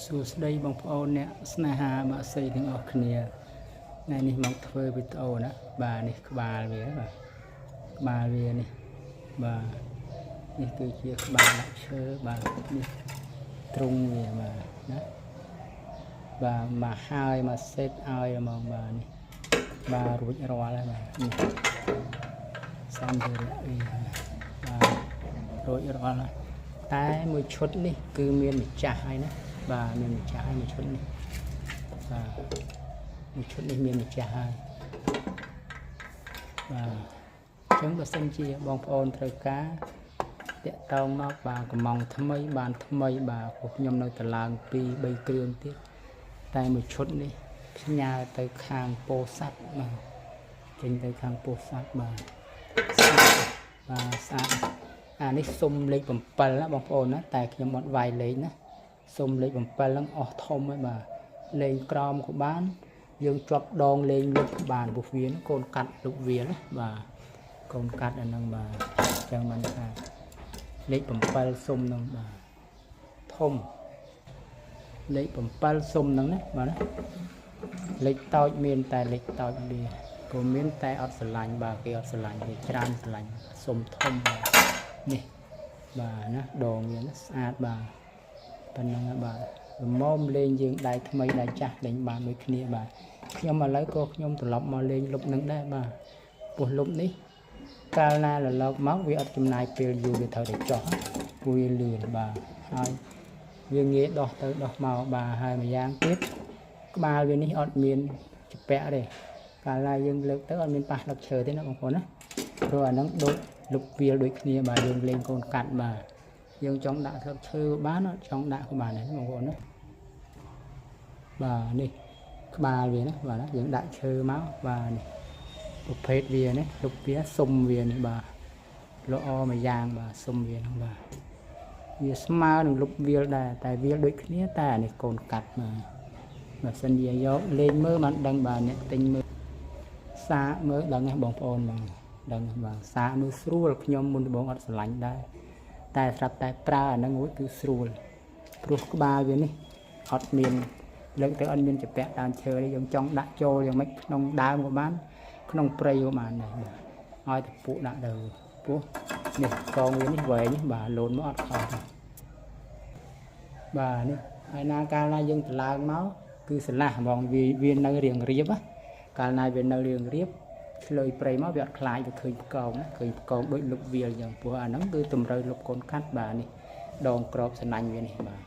សួស្តីបងប្អូនអ្នកស្នេហាមកស្អីទាំងអស់គ្នាថ្ងៃនេះមកធ្វើវីដេអូណាបាទនេះក្បាលវាបាទក្បាលវានេះបាទនេះគឺជាក្បាលដាក់ឈើបាទនេះទ្រុងវាបាទណាបាទមកហើយមកសេតឲ្យហ្មងបាទនេះបាទរួចរាល់ហើយបាទនេះសំភារៈវាបាទរួចរាល់ហើយតែមួយឈុតនេះគឺមានម្ចាស់ហើយណាបាទមានម្ចាស់ហើយមួយឈុតនេះបាទមួយឈុតនេះមានម្ចាស់ហើយបាទអញ្ចឹងបើសិនជាបងប្អូនត្រូវការតាក់ទងមកបាទកំងថ្មីបានថ្មីបាទពួកខ្ញុំនៅតឡើង2 3គ្រឿងទៀតតែមួយឈុតនេះផ្ញើទៅខាងពោធិ៍សាត់បាទចេញទៅខាងពោធិ៍សាត់បាទស្អាតអានេះសុំលេខ7ណាបងប្អូនណាតែខ្ញុំអត់វាយលេខណាសុំលេខ7ហ្នឹងអស់ធំហើយបាទលេងក្រមក៏បានយើងជាប់ដងលេងលុបបានពោះវាកូនកាត់លុបវាណាបាទកូនកាត់អាហ្នឹងបាទអញ្ចឹងមិនថាលេខ7សុំហ្នឹងបាទធំលេខ7សុំហ្នឹងណាបាទណាលេខតូចមានតែលេខតូចវាក៏មានតែអត់ស្រឡាញ់បាទគេអត់ស្រឡាញ់គេច្រើនស្រឡាញ់សុំធំនេះបាទណាដងវាណាស្អាតបាទប៉ុណ្ណឹងបាទល្មមលេងយើងដៃថ្មីដៃចាស់លេងបានដូចគ្នាបាទខ្ញុំឥឡូវក៏ខ្ញុំត្រឡប់មកលេងលុបនឹងដែរបាទពោះលុបនេះកាលណារលកមកវាអត់ចំណាយពេលយូរវាត្រូវតែចោះព្រោះវាលឿនបាទហើយវាងាយដោះទៅដោះមកបាទហើយម្យ៉ាងទៀតក្បាលវានេះអត់មានចពាក់ទេកាលណាយើងលើកទៅអត់មានប៉ះស្លឹកឈើទេណាបងប្អូនណាព្រោះអាហ្នឹងដូចលុបវាលដូចគ្នាបាទយើងលេងកូនកាត់បាទយើងចង់ដាក់ស្លឹកឈើបានអត់ចង់ដាក់ក៏បានដែរបងប្អូនណាបាទនេះក្បាលវាណាបាទយើងដាក់ឈើមកបាទនេះប្រភេទវានេះលុបវាសុំវានេះបាទល្អមួយយ៉ាងបាទសុំវាហ្នឹងបាទវាស្មើនឹងលុបវាលដែរតែវាលដូចគ្នាតែអានេះកូនកាត់បាទបើសិនជាយកលេងមើលបានដឹងបាទអ្នកទិញមើលសាកមើលដឹងណាបងប្អូនបងដឹងបាទសាកមើលស្រួលខ្ញុំមុនដំបូងអត់ស្រឡាញ់ដែរតែស្រាប់តែប្រើអាហ្នឹងរួចគឺស្រួលព្រោះក្បាលវានេះអត់មានលើកទៅអត់មានចពាក់ដើមឈើនេះយើងចង់ដាក់ចូលយ៉ាងម៉េចក្នុងដើមក៏បានក្នុងព្រៃក៏បានដែរបាទឲ្យតែពួកដាក់ទៅព្រោះនេះកងវានេះវែងនេះបាទលូនមកអត់ខុសបាទនេះហើយណាកាលណាយើងត្រឡើងមកគឺស្រឡះហ្មងវានៅរៀងរៀបណាកាលណាវានៅរៀងរៀបឆ្លើយព្រៃមកវាអត់ខ្លាចវាឃើញផ្កងណាឃើញផ្កងដូចលុបវាលអញ្ចឹងព្រោះអាហ្នឹងគឺតម្រូវលុបកូនកាត់បាទនេះដងក្របសណាញ់វានេះបាទ